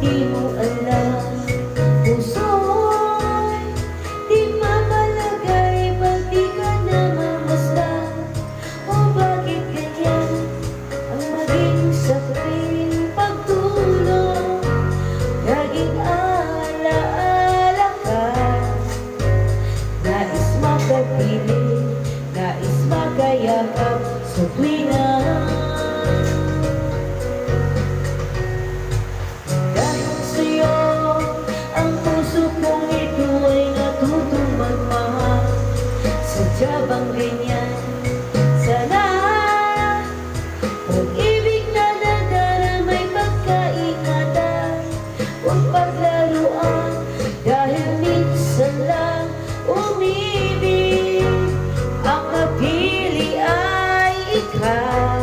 di mo alam. Puso'y di mamalagay pag di ka namamasdan. O bakit ganyan ang maging sa tuwing pagtulog? Laging alaala ka, nais makapiling, nais makayakap sa tuwina. Dahil sa'yo, ang puso kong ito ay natutong magmahal. Sadya bang ganyan? Sana pag-ibig na nadarama may pagkaingatan. Huwag paglaruan dahil minsan lang umibig. Ang napili ay ikaw.